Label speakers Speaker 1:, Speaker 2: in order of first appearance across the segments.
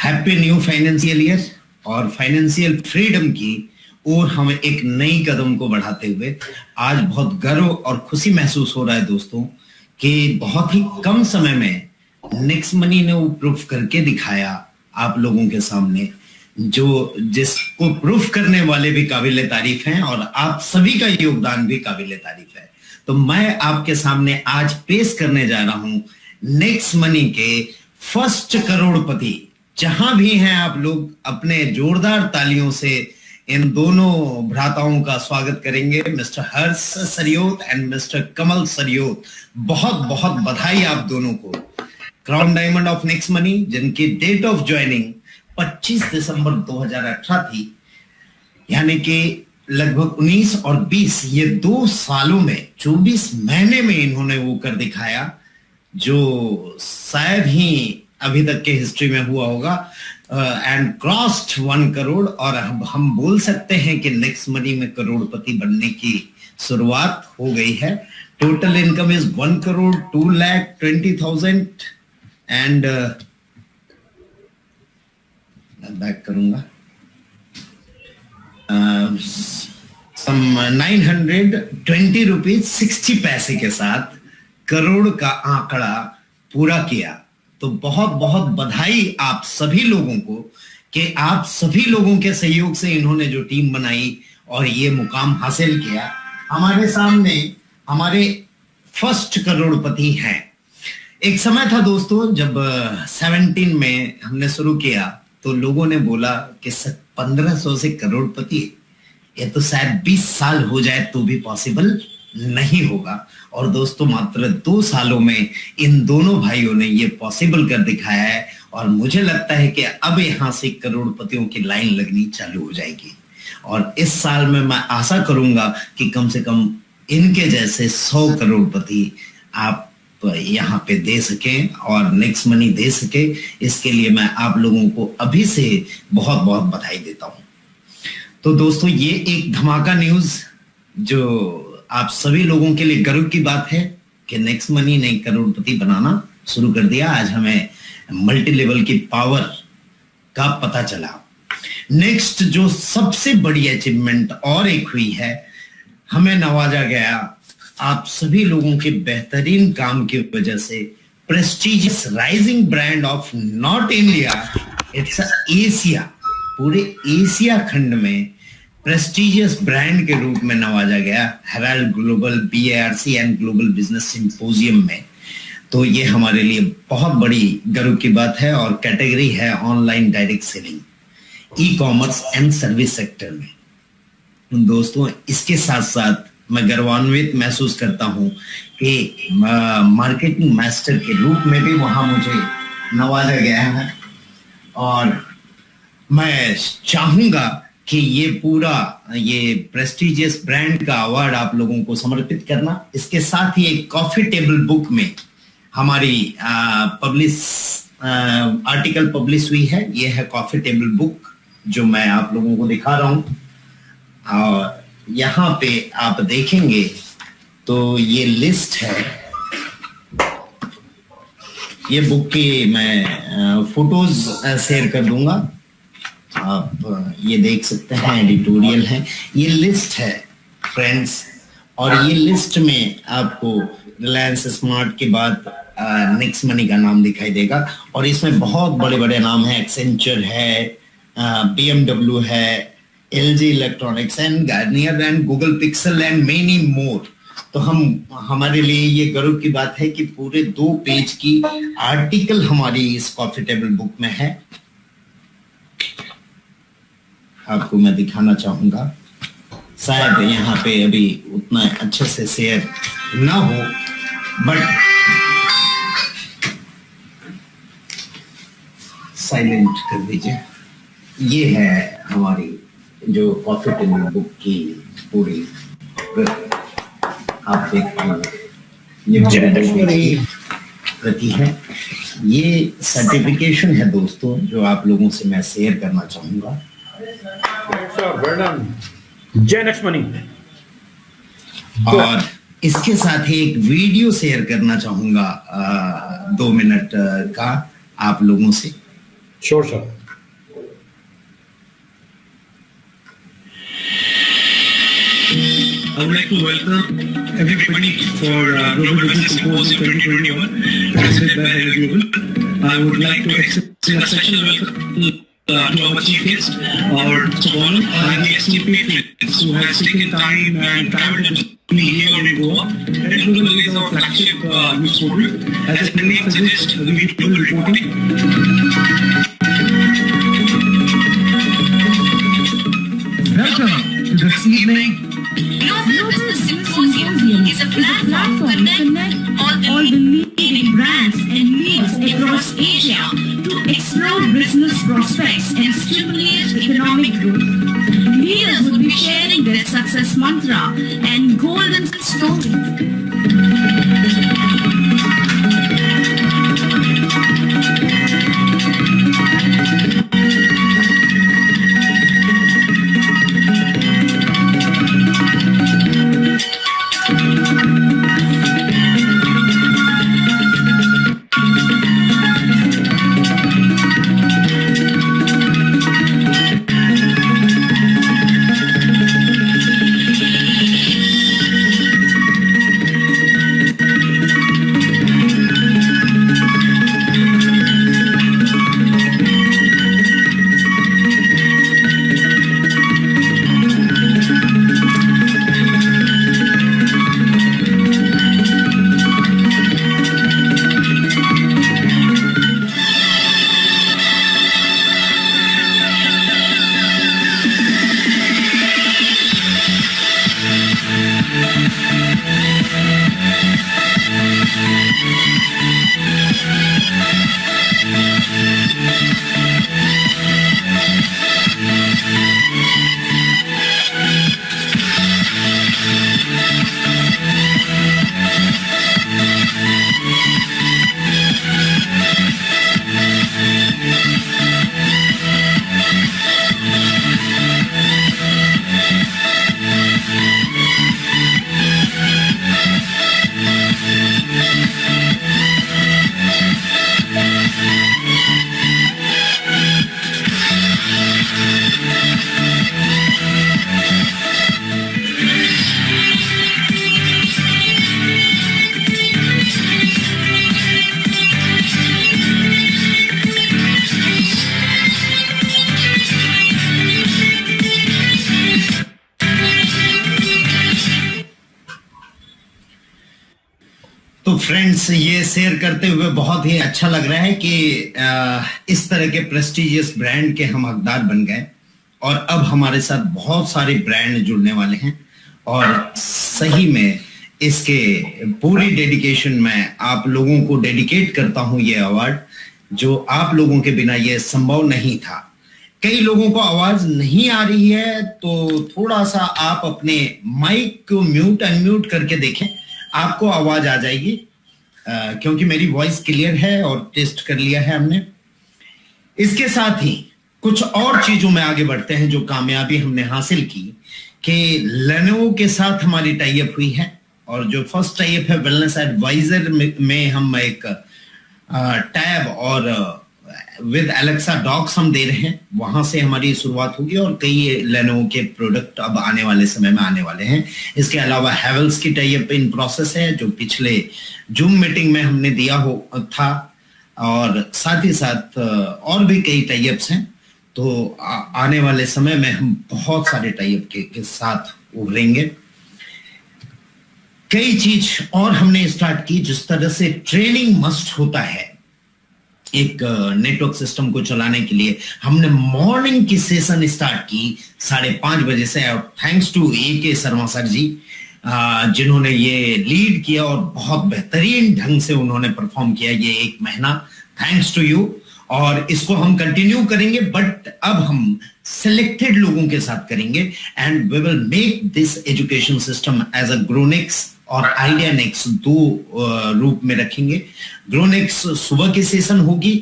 Speaker 1: Happy new financial year और financial freedom की और हम एक नई कदम को बढ़ाते हुए आज बहुत गर्व और खुशी महसूस हो रहा है दोस्तों कि बहुत ही कम समय में नेक्स्ट मनी ने वो प्रूफ करके दिखाया आप लोगों के सामने, जो जिसको प्रूफ करने वाले भी काबिल तारीफ हैं और आप सभी का योगदान भी काबिल तारीफ है। तो मैं आपके सामने आज पेश करने जा रहा हूं नेक्स्ट मनी के फर्स्ट करोड़पति। जहां भी हैं आप लोग अपने जोरदार तालियों से इन दोनों भ्राताओं का स्वागत करेंगे, मिस्टर हर्ष सरयोत एंड मिस्टर कमल सरयोत। बहुत बहुत बधाई आप दोनों को। Crown diamond of next money, जिनकी डेट ऑफ ज्वाइनिंग 25 दिसंबर 2018 थी, यानी कि लगभग 19 और 20 ये 2 सालों में 24 महीने में इन्होंने वो कर दिखाया जो शायद ही अभी तक के हिस्ट्री में हुआ होगा, एंड क्रॉस्ड 1 करोड़। और अब हम बोल सकते हैं कि नेक्स्ट मनी में करोड़पति बनने की शुरुआत हो गई है। Total income is 1,02,20,000 and back करूंगा सम 920 रुपीज 60 पैसे के साथ करोड़ का आंकड़ा पूरा किया। तो बहुत बहुत बधाई आप सभी लोगों को कि आप सभी लोगों के सहयोग से इन्होंने जो टीम बनाई और ये मुकाम हासिल किया। हमारे सामने हमारे फर्स्ट करोड़पति हैं। एक समय था दोस्तों जब 17 में हमने शुरू किया तो लोगों ने बोला कि 1500 से करोड़पति, ये तो शायद 20 साल हो जाए तो भी पॉसिबल नहीं होगा। और दोस्तों मात्र 2 सालों में इन दोनों भाइयों ने ये पॉसिबल कर दिखाया है और मुझे लगता है कि अब यहां से करोड़पतियों की लाइन लगनी चालू हो जाएगी। और इस साल में मैं आशा करूंगा कि कम से कम इनके जैसे 100 करोड़पति आप यहाँ पे दे सकें और नेक्स्ट मनी दे सके। इसके लिए मैं आप लोगों को अभी से बहुत बहुत बधाई देता हूं। तो दोस्तों ये एक धमाका न्यूज जो आप सभी लोगों के लिए गर्व की बात है कि नेक्स्ट मनी ने करोड़पति बनाना शुरू कर दिया। आज हमें मल्टी लेवल की पावर का पता चला। नेक्स्ट जो सबसे बड़ी अचीवमेंट और एक हुई है, हमें नवाजा गया आप सभी लोगों के बेहतरीन काम की वजह से prestigious rising brand of not India, it's Asia, पूरे एशिया खंड में प्रेस्टीजियस ब्रांड के रूप में नवाजा गया Herald global BARC and global business symposium में। तो ये हमारे लिए बहुत बड़ी गर्व की बात है और कैटेगरी है online direct selling, e commerce and service sector में। दोस्तों इसके साथ साथ मैं गर्वान्वित महसूस करता हूं कि मार्केटिंग मास्टर के रूप में भी वहां मुझे नवाजा गया है और मैं चाहूंगा कि ये पूरा ये प्रेस्टीजियस ब्रांड का अवार्ड आप लोगों को समर्पित करना। इसके साथ ही एक कॉफी टेबल बुक में हमारी आर्टिकल पब्लिश हुई है। ये है कॉफी टेबल बुक जो मैं आप लोगों को दिखा रहा हूं और यहाँ पे आप देखेंगे तो ये लिस्ट है। ये बुक की मैं फोटोज शेयर कर दूंगा, आप ये देख सकते हैं, एडिटोरियल है, ये लिस्ट है फ्रेंड्स। और ये लिस्ट में आपको रिलायंस स्मार्ट के बाद नेक्स्ट मनी का नाम दिखाई देगा और इसमें बहुत बड़े बड़े नाम हैं, एक्सेंचर है, BMW है, LG electronics and Garnier and Google pixel and many more. तो हमारे लिए ये गर्व की बात है कि पूरे 2 पेज की आर्टिकल हमारी इस कॉफी टेबल बुक में है। आपको मैं दिखाना चाहूंगा, शायद यहाँ पे अभी उतना अच्छे से शेयर ना हो, बट साइलेंट कर दीजिए। ये है हमारी जो कॉफी टेबल बुक की पूरी आप देख ये प्रति है। ये सर्टिफिकेशन है दोस्तों जो आप लोगों से मैं शेयर करना चाहूंगा।
Speaker 2: जय नेक्स्ट मनी।
Speaker 1: और इसके साथ ही एक वीडियो शेयर करना चाहूंगा 2 मिनट का आप लोगों से।
Speaker 2: Sure, sir.
Speaker 3: I would like to welcome everybody for Global Business Symposium 2021, presented by Higher Global. I would like to extend a special welcome to our chief guest, our Mr. Bono, and the esteemed patrons who has taken time and traveled to be here in Goa. Higher Global is our flagship news portal. As the name suggests, we will be reporting. Welcome to this evening.
Speaker 4: Global Business Symposium is a platform to connect all the leading brands and leaders across Asia to explore business prospects and stimulate economic growth. Leaders would be sharing their success mantra and golden story.
Speaker 1: तो friends, ये share करते हुए बहुत ही अच्छा लग रहा है कि इस तरह के प्रेस्टिजियस ब्रांड के हम हकदार बन गए और अब हमारे साथ बहुत सारे ब्रांड जुड़ने वाले हैं और सही में इसके पूरी डेडिकेशन में आप लोगों को डेडिकेट करता हूं ये अवार्ड, जो आप लोगों के बिना ये संभव नहीं था। कई लोगों को आवाज नहीं आ रही है तो थोड़ा सा आप अपने माइक को म्यूट अनम्यूट करके देखें, आपको आवाज आ जाएगी क्योंकि मेरी वॉइस क्लियर है और टेस्ट कर लिया है हमने। इसके साथ ही कुछ और चीजों में आगे बढ़ते हैं जो कामयाबी हमने हासिल की कि लेनोवो के साथ हमारी टाई अप हुई है और जो फर्स्ट टाई अप है वेलनेस एडवाइजर में हम एक टैब और विद एलेक्सा डॉक्स हम दे रहे हैं, वहां से हमारी शुरुआत होगी और कई लेनोवो के प्रोडक्ट अब आने वाले समय में आने वाले हैं। इसके अलावा हैवेल्स की टाई अप इन प्रोसेस है जो पिछले जूम मीटिंग में हमने दिया था और साथ ही साथ और भी कई टाई अप्स हैं। तो आने वाले समय में हम बहुत सारे टाई अप के साथ उभरेंगे। कई चीज और हमने स्टार्ट की, जिस तरह से ट्रेनिंग मस्ट होता है एक नेटवर्क सिस्टम को चलाने के लिए। हमने मॉर्निंग की सेशन स्टार्ट की 5:30 बजे से और thanks to AK Sharma sir ji जिन्होंने ये लीड किया और बहुत बेहतरीन ढंग से उन्होंने परफॉर्म किया ये 1 महीना। Thanks to you. और इसको हम कंटिन्यू करेंगे बट अब हम सिलेक्टेड लोगों के साथ करेंगे and we will make this education system as a Gronex और आइडिया नेक्स्ट 2 रूप में रखेंगे। ग्रोनेक्स सुबह की सेशन होगी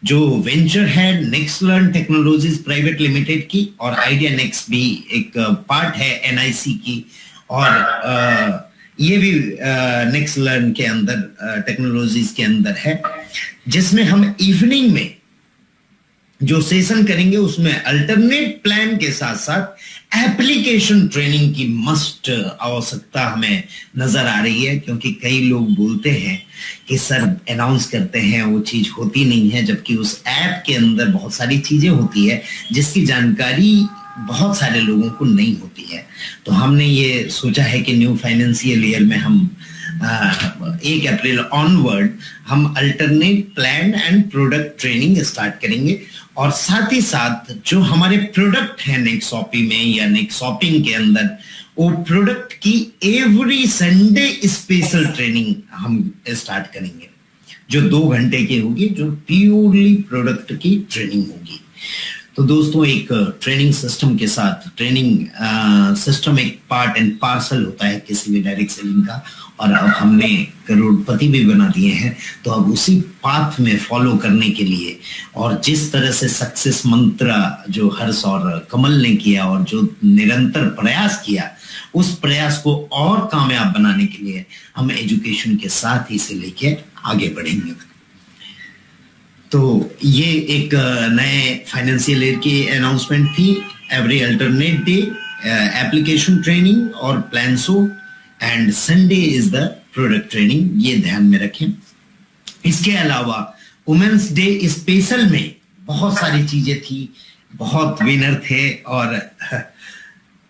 Speaker 1: जो वेंचर है next learn technologies private limited की, और आइडिया नेक्स्ट भी एक पार्ट है NIC की और ये भी नेक्स्ट लर्न के अंदर टेक्नोलॉजीज के अंदर है, जिसमें हम इवनिंग में जो सेशन करेंगे उसमें अल्टरनेट प्लान के साथ साथ एप्लीकेशन ट्रेनिंग की मस्ट आवश्यकता हमें नजर आ रही है, क्योंकि कई लोग बोलते हैं कि सर अनाउंस करते हैं वो चीज होती नहीं है, जबकि उस ऐप के अंदर बहुत सारी चीजें होती है जिसकी जानकारी बहुत सारे लोगों को नहीं होती है। तो हमने ये सोचा है कि न्यू फाइनेंशियल ईयर में हम 1 अप्रैल ऑनवर्ड हम alternate plan and product training start करेंगे, और साथ ही साथ जो हमारे प्रोडक्ट है नेक्सॉपी में या नेक्सॉपिंग के अंदर, वो प्रोडक्ट की एवरी संडे स्पेशल ट्रेनिंग हम स्टार्ट करेंगे, जो 2 घंटे की होगी, जो प्योरली प्रोडक्ट की ट्रेनिंग होगी। तो दोस्तों, एक ट्रेनिंग सिस्टम के साथ, ट्रेनिंग सिस्टम एक पार्ट एंड पार्सल होता है किसी भी डायरेक्ट सेलिंग का, और अब हमने करोड़पति भी बना दिए हैं। तो अब उसी पाथ में फॉलो करने के लिए, और जिस तरह से सक्सेस मंत्र जो हर्ष और कमल ने किया और जो निरंतर प्रयास किया, उस प्रयास को और कामयाब बनाने के लिए हम एजुकेशन के साथ ही से लेके आगे बढ़ेंगे। तो ये एक नए फाइनेंशियल ईयर की अनाउंसमेंट थी। Every alternate day application training और plans so, and Sunday is the product training, ये ध्यान में रखें। इसके अलावा वुमेन्स डे स्पेशल में बहुत सारी चीजें थी, बहुत विनर थे, और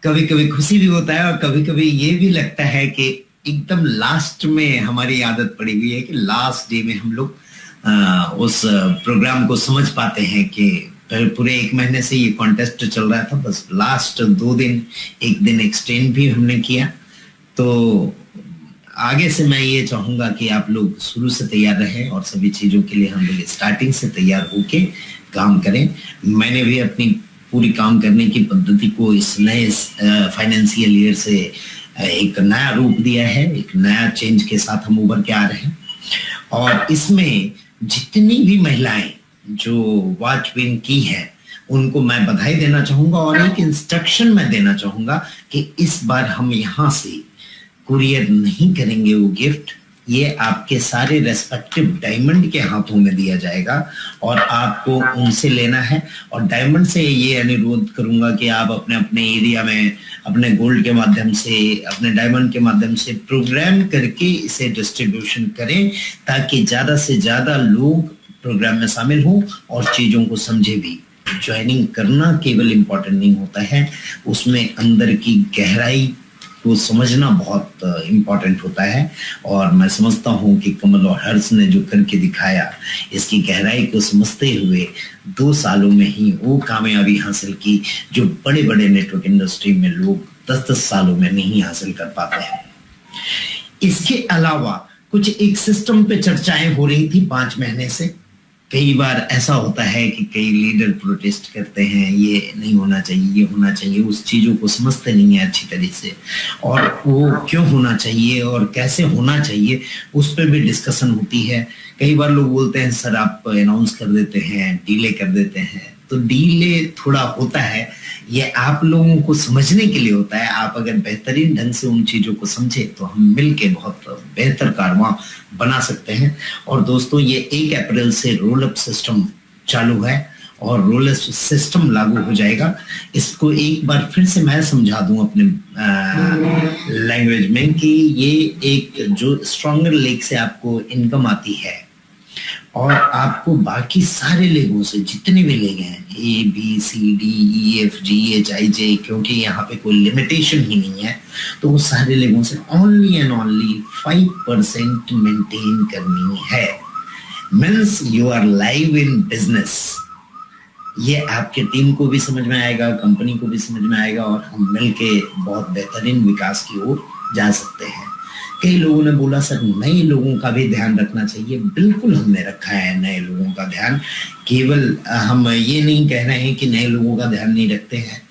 Speaker 1: कभी कभी खुशी भी होता है और कभी कभी ये भी लगता है कि एकदम लास्ट में हमारी आदत पड़ी हुई है कि लास्ट डे में हम लोग उस प्रोग्राम को समझ पाते हैं कि पूरे 1 महीने से ये कॉन्टेस्ट चल रहा था, बस लास्ट 2 दिन 1 दिन एक्सटेंड भी हमने किया। तो आगे से मैं ये चाहूंगा कि आप लोग शुरू से तैयार रहें और सभी चीजों के लिए हम लोग स्टार्टिंग से तैयार होके काम करें। मैंने भी अपनी पूरी काम करने की पद्धति को इस नए फाइनेंशियल ईयर से एक नया रूप दिया है, एक नया चेंज के साथ हम उभर के आ रहे हैं। और इसमें जितनी भी महिलाएं जो वॉच विन की हैं, उनको मैं बधाई देना चाहूंगा, और एक इंस्ट्रक्शन मैं देना चाहूंगा कि इस बार हम यहाँ से कुरियर नहीं करेंगे वो गिफ्ट, ये आपके सारे रेस्पेक्टिव डायमंड के हाथों में दिया जाएगा और आपको उनसे लेना है। और डायमंड से ये अनुरोध करूंगा कि आप अपने अपने एरिया में अपने गोल्ड के माध्यम से, अपने डायमंड के माध्यम से प्रोग्राम करके इसे डिस्ट्रीब्यूशन करें, ताकि ज्यादा से ज्यादा लोग प्रोग्राम में शामिल हों और चीजों को समझे भी। ज्वाइनिंग करना केवल इंपॉर्टेंट नहीं होता है, उसमें अंदर की गहराई को समझना बहुत इंपॉर्टेंट होता है। और मैं समझता हूं कि कमल और हर्ष ने जो करके दिखाया, इसकी गहराई को समझते हुए 2 सालों में ही वो कामयाबी हासिल की जो बड़े बड़े नेटवर्क इंडस्ट्री में लोग 10-10 सालों में नहीं हासिल कर पाते हैं। इसके अलावा कुछ एक सिस्टम पे चर्चाएं हो रही थी 5 महीने से। कई बार ऐसा होता है कि कई लीडर प्रोटेस्ट करते हैं, ये नहीं होना चाहिए, ये होना चाहिए, उस चीजों को समझते नहीं है अच्छी तरह से, और वो क्यों होना चाहिए और कैसे होना चाहिए उस पर भी डिस्कशन होती है। कई बार लोग बोलते हैं सर आप अनाउंस कर देते हैं, डीले कर देते हैं। तो डीले थोड़ा होता है, ये आप लोगों को समझने के लिए होता है। आप अगर बेहतरीन ढंग से उन चीजों को समझे तो हम मिलके बहुत बेहतर कारवां बना सकते हैं। और दोस्तों, ये 1 अप्रैल से रोल अप सिस्टम चालू है और रोल अप सिस्टम लागू हो जाएगा। इसको एक बार फिर से मैं समझा दूं अपने लैंग्वेज में कि ये एक जो स्ट्रॉन्गर लेग से आपको इनकम आती है और आपको बाकी सारे लेगों से, जितने भी लेग हैं ABCDEFGHIJ, क्योंकि यहाँ पे कोई लिमिटेशन ही नहीं है, तो वो सारे लेगों से ओनली एंड ओनली 5% मेंटेन करनी है। Means you are live in business. ये आपके टीम को भी समझ में आएगा, कंपनी को भी समझ में आएगा, और हम मिलके बहुत बेहतरीन विकास की ओर जा सकते हैं। कई लोगों ने बोला सर नए लोगों का भी ध्यान रखना चाहिए। बिल्कुल हमने रखा है नए लोगों का ध्यान, केवल हम ये नहीं कह रहे हैं कि नए लोगों का ध्यान नहीं रखते हैं।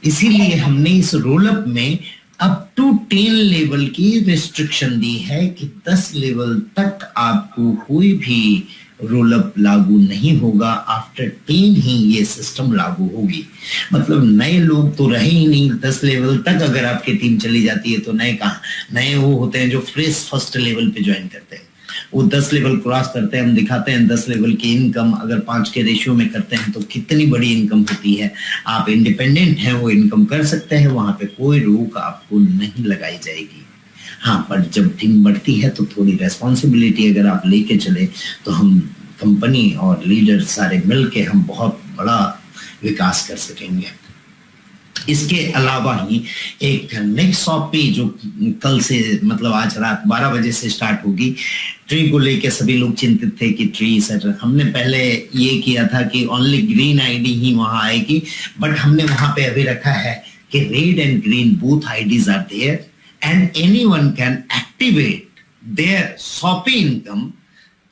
Speaker 1: इसीलिए हमने इस रोल अप में अप टू 10 लेवल की रिस्ट्रिक्शन दी है कि 10 लेवल तक आपको कोई भी रोल अप लागू नहीं होगा। आफ्टर 10 ही ये सिस्टम लागू होगी। मतलब नए लोग तो रहे ही नहीं। 10 लेवल तक अगर आपकी टीम चली जाती है तो नए कहाँ, नए वो होते हैं जो फ्रेश फर्स्ट लेवल पे ज्वाइन करते हैं, वो 10 लेवल क्रॉस करते हैं, हम दिखाते हैं 10 लेवल की इनकम अगर 5 के रेशियो में करते हैं तो कितनी बड़ी इनकम होती है। आप इंडिपेंडेंट हैं, वो इनकम कर सकते हैं, वहां पे कोई रोक आपको नहीं लगाई जाएगी। हाँ, पर जब टीम बढ़ती है तो थोड़ी रेस्पॉन्सिबिलिटी अगर आप लेके चले तो हम कंपनी और लीडर सारे मिलके हम बहुत बड़ा विकास कर सकेंगे। इसके अलावा ही एक नेक्स्ट शॉपी जो कल से मतलब आज रात 12 बजे से स्टार्ट होगी, ट्री को लेके सभी लोग चिंतित थे कि ट्री सर, हमने पहले ये किया था कि ओनली ग्रीन आईडी ही वहां आएगी, बट हमने वहां पे अभी रखा है कि red and green both IDs are there and anyone can activate their shoppe income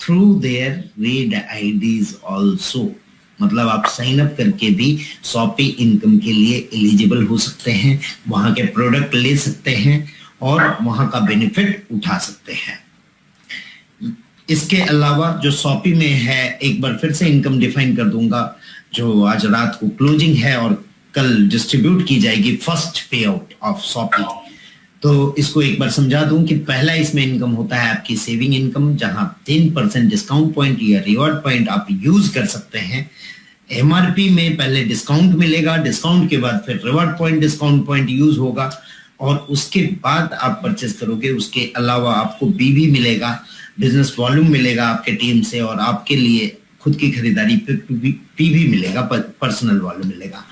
Speaker 1: through their red IDs also. मतलब आप साइन अप करके भी शॉपी इनकम के लिए एलिजिबल हो सकते हैं, वहां के प्रोडक्ट ले सकते हैं और वहां का बेनिफिट उठा सकते हैं। इसके अलावा जो शॉपी में है, एक बार फिर से इनकम डिफाइन कर दूंगा, जो आज रात को क्लोजिंग है और कल डिस्ट्रीब्यूट की जाएगी फर्स्ट पे आउट ऑफ शॉपी। तो इसको एक बार समझा दूं कि पहला इसमें इनकम होता है आपकी सेविंग इनकम, जहां 10% डिस्काउंट पॉइंट या रिवॉर्ड पॉइंट आप यूज कर सकते हैं। एमआरपी में पहले डिस्काउंट मिलेगा, डिस्काउंट के बाद फिर reward point, discount point use होगा और उसके बाद आप परचेस करोगे। उसके अलावा आपको बीवी मिलेगा, बिजनेस वॉल्यूम मिलेगा आपके टीम से, और आपके लिए खुद की खरीदारी पे पीवी मिलेगा, पर्सनल वॉल्यूम मिलेगा।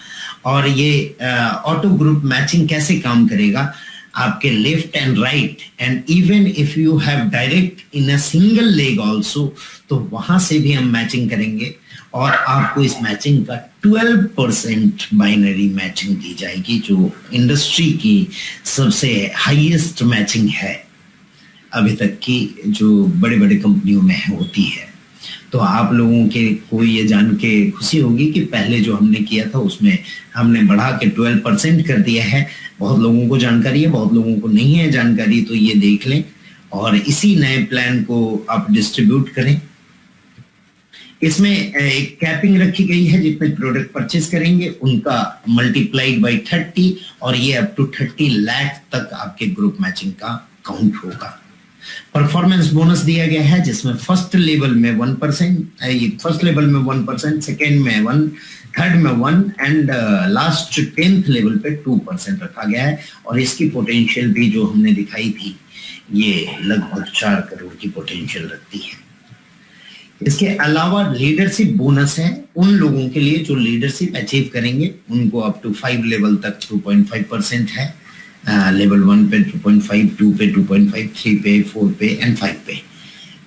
Speaker 1: और ये ऑटो ग्रुप मैचिंग कैसे काम करेगा, आपके left and right and even if you have direct in a single leg also, तो वहां से भी हम मैचिंग करेंगे और आपको इस मैचिंग का 12% बाइनरी मैचिंग दी जाएगी, जो इंडस्ट्री की सबसे हाईएस्ट मैचिंग है अभी तक की, जो बड़े बड़े कंपनियों में होती है। तो आप लोगों के को ये जान के खुशी होगी कि पहले जो हमने किया था उसमें हमने बढ़ा के 12% कर दिया है। बहुत लोगों को जानकारी है, बहुत लोगों को नहीं है जानकारी, तो ये देख लें और इसी नए प्लान को आप डिस्ट्रीब्यूट करें। इसमें एक कैपिंग रखी गई है, जितने प्रोडक्ट परचेज करेंगे उनका मल्टीप्लाइड बाय 30, और ये अप टू 30 लाख तक आपके ग्रुप मैचिंग का काउंट होगा। परफॉर्मेंस बोनस दिया गया है, जिसमें फर्स्ट लेवल में 1%, फर्स्ट लेवल में 1%, सेकेंड में 1, थर्ड में 1 एंड लास्ट 10th लेवल पे 2% रखा गया है। और इसकी पोटेंशियल भी जो हमने दिखाई थी, ये लगभग 4 करोड़ की पोटेंशियल रखती है। इसके अलावा लीडरशिप बोनस है उन लोगों के लिए जो लीडरशिप अचीव करेंगे, उनको अप टू 5 लेवल तक 2.5% है। लेवल 1 पे 2.5, 2 पे 2.5, 3 पे, 4 पे एंड 5 पे।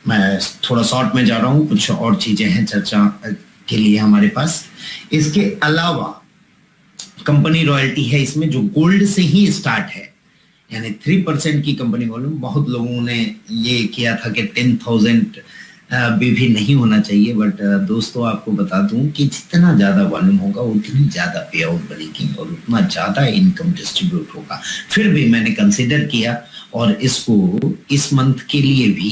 Speaker 1: मैं थोड़ा शॉर्ट में जा रहा हूँ, कुछ और चीजें हैं चर्चा के लिए हमारे पास। इसके अलावा कंपनी रॉयल्टी है इसमें, जो गोल्ड से ही स्टार्ट है, यानी 3% की कंपनी वॉल्यूम। बहुत लोगों ने ये किया था कि 10,000 भी नहीं होना चाहिए, बट दोस्तों आपको बता दूं कि जितना ज्यादा वॉल्यूम होगा उतनी ज्यादा पे आउट बनेगी और उतना ज्यादा इनकम डिस्ट्रीब्यूट होगा। फिर भी मैंने कंसिडर किया और इसको इस मंथ के लिए भी,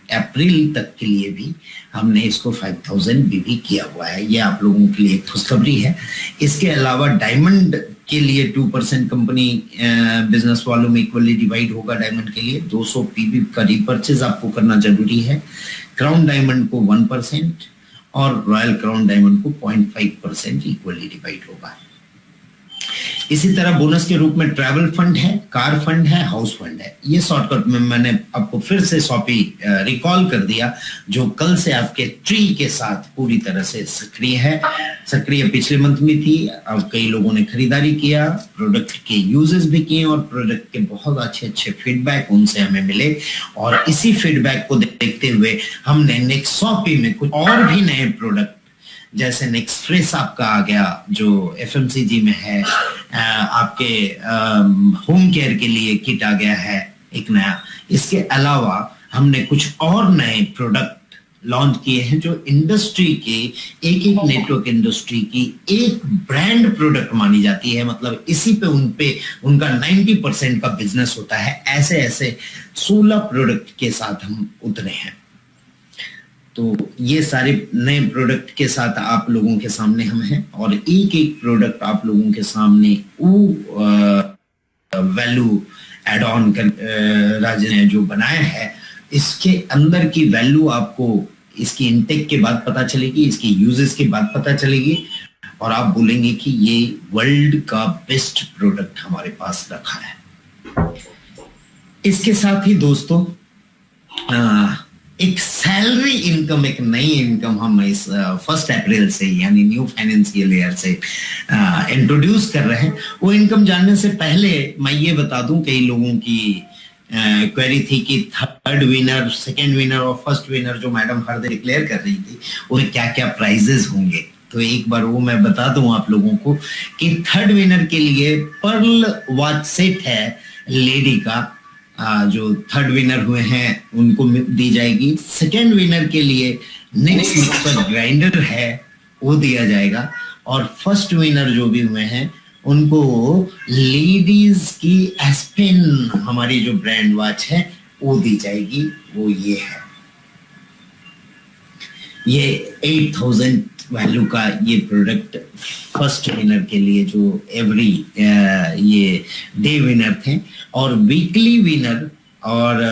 Speaker 1: अप्रैल तक के लिए भी हमने इसको 5,000 भी किया हुआ है। ये आप लोगों के लिए एक खुशखबरी है। इसके अलावा डायमंड के लिए 2% company business volume equally divide होगा। डायमंड के लिए 200 पीबी का रिपर्चेज आपको करना जरूरी है। क्राउन डायमंड को 1% और रॉयल क्राउन डायमंड को 0.5% इक्वली डिवाइड होगा। इसी तरह बोनस के रूप में ट्रैवल फंड है, कार फंड है, हाउस फंड है। ये शॉर्टकट में मैंने आपको फिर से शॉपी रिकॉल कर दिया, जो कल से आपके ट्री के साथ पूरी तरह से सक्रिय है। सक्रिय पिछले मंथ में थी, अब कई लोगों ने खरीदारी किया, प्रोडक्ट के यूजेस भी किए और प्रोडक्ट के बहुत अच्छे फीडबैक उनसे हमें मिले। और इसी फीडबैक को देखते हुए हमने नेक्स्ट शॉपी में कुछ और भी नए प्रोडक्ट, जैसे नेक्सप्रेस आपका आ गया जो एफएमसीजी में है, आपके होम केयर के लिए किट आ गया है एक नया। इसके अलावा हमने कुछ और नए प्रोडक्ट लॉन्च किए हैं जो इंडस्ट्री के एक नेटवर्क इंडस्ट्री की एक ब्रांड प्रोडक्ट मानी जाती है। मतलब इसी पे उनका 90% का बिजनेस होता है। ऐसे 16 प्रोडक्ट के साथ हम उतरे हैं। तो ये सारे नए प्रोडक्ट के साथ आप लोगों के सामने हम हैं और एक प्रोडक्ट आप लोगों के सामने वो वैल्यू एड ऑन कर राजन ने जो बनाया है इसके अंदर की वैल्यू आपको इसकी इंटेक के बाद पता चलेगी, इसकी यूजेस के बाद पता चलेगी, और आप बोलेंगे कि ये वर्ल्ड का बेस्ट प्रोडक्ट हमारे पास रखा है। इसके साथ ही दोस्तों एक सैलरी इनकम, एक नई इनकम हम इस 1 अप्रैल से यानी न्यू फाइनेंशियल ईयर से इंट्रोड्यूस कर रहे हैं। वो इनकम जानने से पहले मैं ये बता दूं, कई लोगों की क्वेरी थी कि 3rd विनर, 2nd विनर और 1st विनर जो मैडम हर दिन डिक्लेयर कर रही थी उन्हें क्या क्या प्राइजेस होंगे। तो एक बार वो मैं बता दूं आप लोगों को कि 3rd विनर के लिए पर्ल वॉच सेट है लेडी का, जो 3rd विनर हुए हैं उनको दी जाएगी। 2nd विनर के लिए नेक्स्ट मिक्सर ग्राइंडर है वो दिया जाएगा, और 1st विनर जो भी हुए हैं उनको लेडीज की एस्पेन हमारी जो ब्रांड वॉच है वो दी जाएगी। वो ये है, ये 8000 वैल्यू का ये प्रोडक्ट 1st विनर के लिए जो एवरी ये डे विनर थे, और वीकली विनर और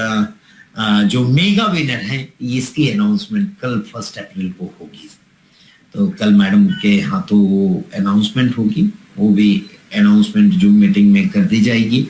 Speaker 1: जो मेगा विनर है इसकी अनाउंसमेंट कल 1 अप्रैल को होगी। तो कल मैडम के हाथों वो अनाउंसमेंट होगी, वो भी अनाउंसमेंट जूम मीटिंग में कर दी जाएगी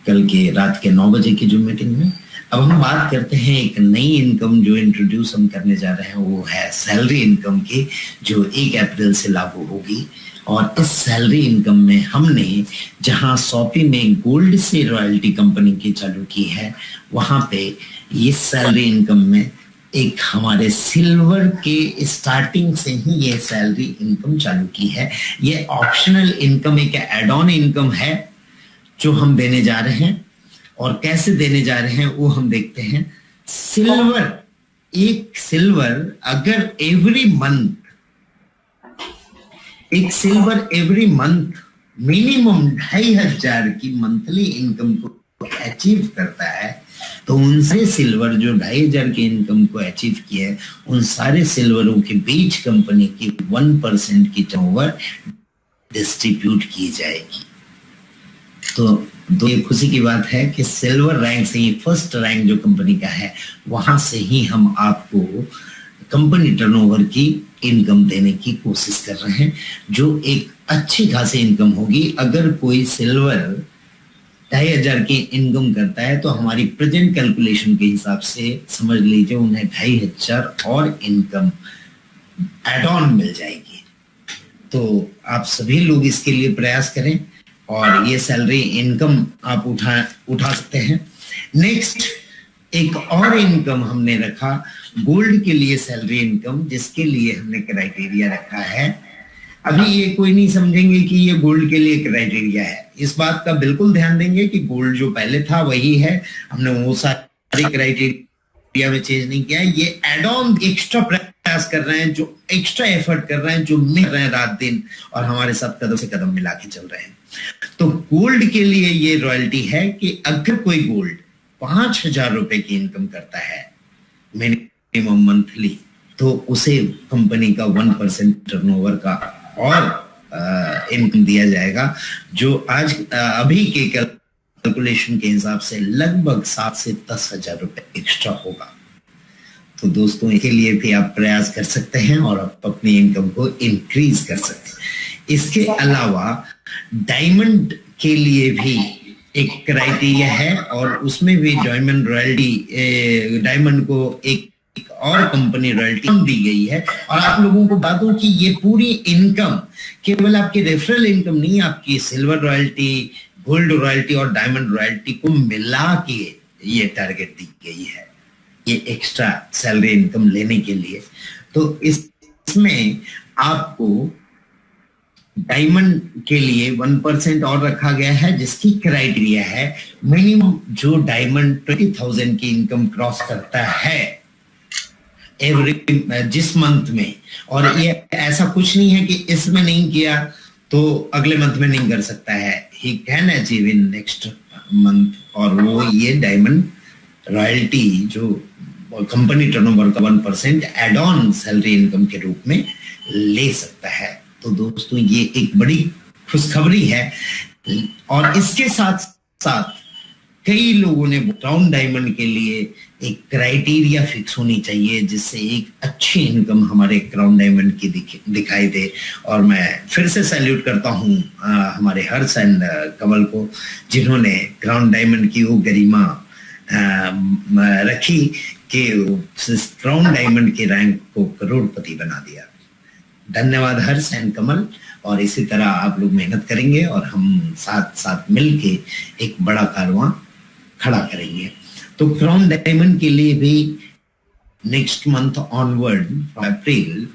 Speaker 1: कल के रात के 9 बजे की जूम मीटिंग में। अब हम बात करते हैं एक नई इनकम जो इंट्रोड्यूस हम करने जा रहे हैं, वो है सैलरी इनकम की, जो 1 अप्रैल से लागू होगी। और इस सैलरी इनकम में हमने जहां शॉपी में गोल्ड से रॉयल्टी कंपनी की चालू की है, वहां पे ये सैलरी इनकम में एक हमारे सिल्वर के स्टार्टिंग से ही ये सैलरी इनकम चालू की है। ये ऑप्शनल इनकम, एक एड ऑन इनकम है जो हम देने जा रहे हैं। और कैसे देने जा रहे हैं वो हम देखते हैं। सिल्वर, एक सिल्वर अगर एवरी मंथ, एक सिल्वर एवरी मंथ मिनिमम 2500 की मंथली इनकम को अचीव करता है, तो उन सारे सिल्वर जो 2500 की इनकम को अचीव किया है, उन सारे सिल्वरों के बीच कंपनी की 1% की टर्नओवर डिस्ट्रीब्यूट की जाएगी। तो ये खुशी की बात है कि सिल्वर रैंक से ही, 1st रैंक जो कंपनी का है, वहां से ही हम आपको कंपनी टर्नओवर की इनकम देने की कोशिश कर रहे हैं, जो एक अच्छी खासी इनकम होगी। अगर कोई सिल्वर 2500 की इनकम करता है तो हमारी प्रेजेंट कैलकुलेशन के हिसाब से समझ लीजिए उन्हें 2500 और इनकम एड ऑन मिल जाएगी। तो आप सभी लोग इसके लिए प्रयास करें और ये सैलरी इनकम आप उठा सकते हैं। नेक्स्ट एक और इनकम हमने रखा गोल्ड के लिए सैलरी इनकम, जिसके लिए हमने क्राइटेरिया रखा है। अभी ये कोई नहीं समझेंगे कि ये गोल्ड के लिए क्राइटेरिया है, इस बात का बिल्कुल ध्यान देंगे कि गोल्ड जो पहले था वही है, हमने वो सारे क्राइटेरिया में चेंज नहीं किया है। ये एड ऑन एक्स्ट्रा प्रयास कर रहे हैं, जो एक्स्ट्रा एफर्ट कर रहे हैं, जो मिल रहे हैं रात दिन और हमारे साथ कदम से कदम मिला के चल रहे हैं। तो गोल्ड के लिए ये रॉयल्टी है कि अगर कोई गोल्ड 5000 रुपए की इनकम करता है मिनिमम मंथली, तो उसे कंपनी का 1% टर्नओवर का और इनकम दिया जाएगा, जो आज अभी के कैलकुलेशन के हिसाब से लगभग 7 से 10,000 रुपए एक्स्ट्रा होगा। तो दोस्तों इसके लिए भी आप प्रयास कर सकते हैं और आप अपनी इनकम को इंक्रीज कर सकते हैं। इसके अलावा डायमंड के लिए भी एक क्राइटेरिया है और उसमें भी डायमंड रॉयल्टी, डायमंड को एक और कंपनी रॉयल्टी दी गई है। और आप लोगों को बता दूं कि ये पूरी इनकम केवल आपकी रेफरल इनकम नहीं, आपकी सिल्वर रॉयल्टी, गोल्ड रॉयल्टी और डायमंड रॉयल्टी को मिला के ये टारगेट दी गई है, ये एक्स्ट्रा सैलरी इनकम लेने के लिए। तो इसमें आपको डायमंड के लिए 1% और रखा गया है, जिसकी क्राइटेरिया है मिनिमम जो डायमंड 20,000 की इनकम क्रॉस करता है एवरी जिस मंथ में, और ये ऐसा कुछ नहीं है कि इसमें नहीं किया तो अगले मंथ में नहीं कर सकता है, he can achieve in next month. और वो ये डायमंड रॉयल्टी जो कंपनी टर्नओवर का 1% एड ऑन सैलरी इनकम के रूप में ले सकता है। तो दोस्तों ये एक बड़ी खुशखबरी है। और इसके साथ साथ कई लोगों ने क्राउन डायमंड के लिए एक क्राइटेरिया फिक्स होनी चाहिए जिससे एक अच्छी इनकम हमारे क्राउन डायमंड की दिखाई दे। और मैं फिर से सैल्यूट करता हूँ हमारे हर्ष एंड कमल को, जिन्होंने क्राउन डायमंड की वो गरिमा रखी कि क्राउन डायमंड के रैंक को करोड़पति बना दिया। धन्यवाद हर्ष एंड कमल, और इसी तरह आप लोग मेहनत करेंगे और हम साथ साथ मिलके एक बड़ा कारवां खड़ा करेंगे। तो क्राउन डायमंड के लिए भी नेक्स्ट मंथ ऑनवर्ड अप्रैल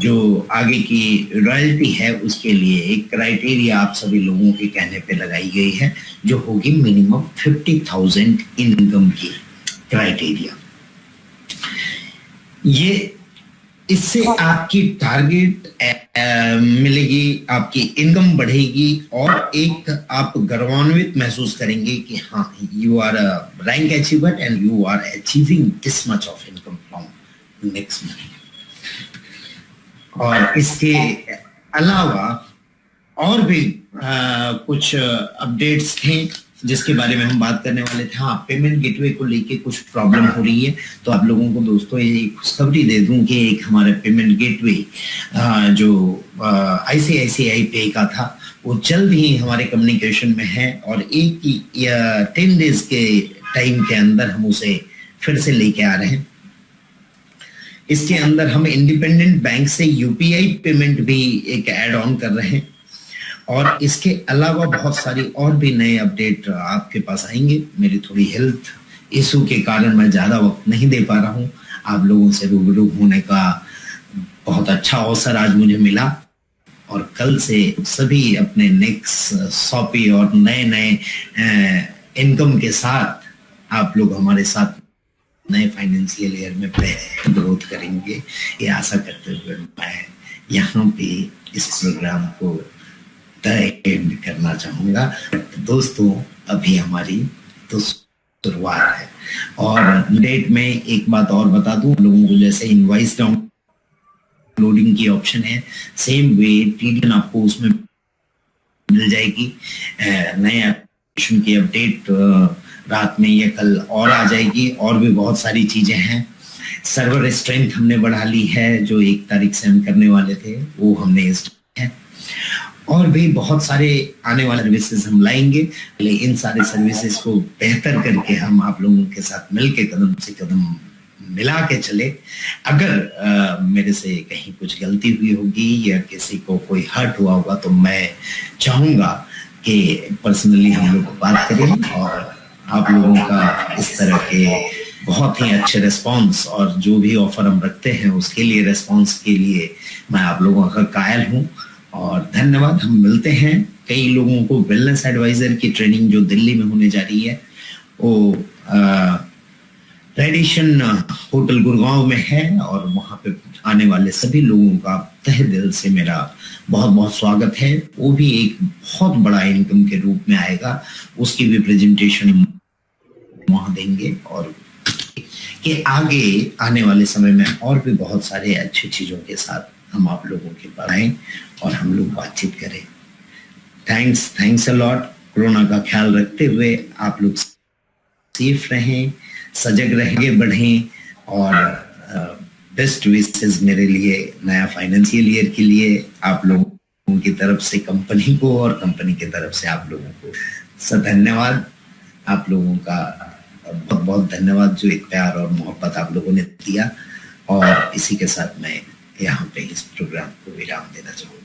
Speaker 1: जो आगे की रॉयल्टी है उसके लिए एक क्राइटेरिया आप सभी लोगों के कहने पे लगाई गई है, जो होगी मिनिमम 50,000 इनकम की क्राइटेरिया। ये इससे आपकी टारगेट मिलेगी, आपकी इनकम बढ़ेगी और एक आप गौरवान्वित महसूस करेंगे कि हाँ, you are a rank achiever and you are achieving this much of income from next month. और इसके अलावा और भी कुछ अपडेट्स थे जिसके बारे में हम बात करने वाले थे। हाँ, पेमेंट गेटवे को लेके कुछ प्रॉब्लम हो रही है, तो आप लोगों को दोस्तों ये खुशखबरी दे दूं कि एक हमारा पेमेंट गेटवे जो ICICI पे का था वो जल्द ही हमारे कम्युनिकेशन में है और 10 डेज के टाइम के अंदर हम उसे फिर से लेके आ रहे हैं। इसके अंदर हम इंडिपेंडेंट बैंक से UPI पेमेंट भी एक ऐड ऑन कर रहे हैं और इसके अलावा बहुत सारी और भी नए अपडेट आपके पास आएंगे। मेरी थोड़ी हेल्थ इशू के कारण मैं ज्यादा वक्त नहीं दे पा रहा हूं। आप लोगों से रूबरू होने का बहुत अच्छा अवसर आज मुझे मिला और कल से सभी अपने नेक्स्ट शॉपी और नए नए इनकम के साथ आप लोग हमारे साथ नए फाइनेंशियल ईयर में ग्रोथ करेंगे, ये आशा करते हुए मैं यहाँ पे इस प्रोग्राम को एंड करना चाहूंगा। दोस्तों, अभी हमारी तो शुरुआत है और डेट में एक बात और बता दूं लोगों को, जैसे इनवॉइस डाउनलोडिंग की ऑप्शन है, सेम वे TDN आपको उसमें मिल जाएगी। नए एप्लीकेशन की अपडेट रात में या कल और आ जाएगी और भी बहुत सारी चीजें हैं। सर्वर स्ट्रेंथ हमने बढ़ा ली है, जो 1 तारीख से हम करने वाले थे वो हमने है और भी बहुत सारे आने वाले सर्विसेज हम लाएंगे। इन सारे सर्विसेज को बेहतर करके हम आप लोगों के साथ मिलके कदम से कदम मिला के चले। अगर मेरे से कहीं कुछ गलती हुई होगी या किसी को कोई हर्ट हुआ होगा तो मैं चाहूंगा कि पर्सनली हम लोग बात करें और आप लोगों का इस तरह के बहुत ही अच्छे रिस्पांस और जो भी ऑफर हम रखते हैं उसके लिए रिस्पांस के लिए मैं आप लोगों का कायल हूं और धन्यवाद। हम मिलते हैं। कई लोगों को वेलनेस एडवाइजर की ट्रेनिंग जो दिल्ली में होने जा रही है वो रेडिशन होटल गुड़गांव में है और वहां पे आने वाले सभी लोगों का तहे दिल से मेरा बहुत बहुत स्वागत है। वो भी एक बहुत बड़ा इनकम के रूप में आएगा, उसकी भी प्रेजेंटेशन वहां देंगे और कि आगे आने वाले समय में और भी बहुत सारे अच्छी चीजों के साथ हम आप लोगों के पास आए और हम लोग बातचीत करें। Thanks a lot. कोरोना का ख्याल रखते हुए आप लोग सेफ रहें, सजग रहेंगे, बढ़ें और बेस्ट विशेस मेरे लिए नया फाइनेंशियल ईयर के लिए आप लोगों की तरफ से कंपनी को और कंपनी की तरफ से आप लोगों को सब धन्यवाद। आप लोगों का बहुत बहुत धन्यवाद जो एक प्यार और मोहब्बत आप लोगों ने दिया और इसी के साथ मैं यहाँ पे इस प्रोग्राम को विराम देना चाहूँगा।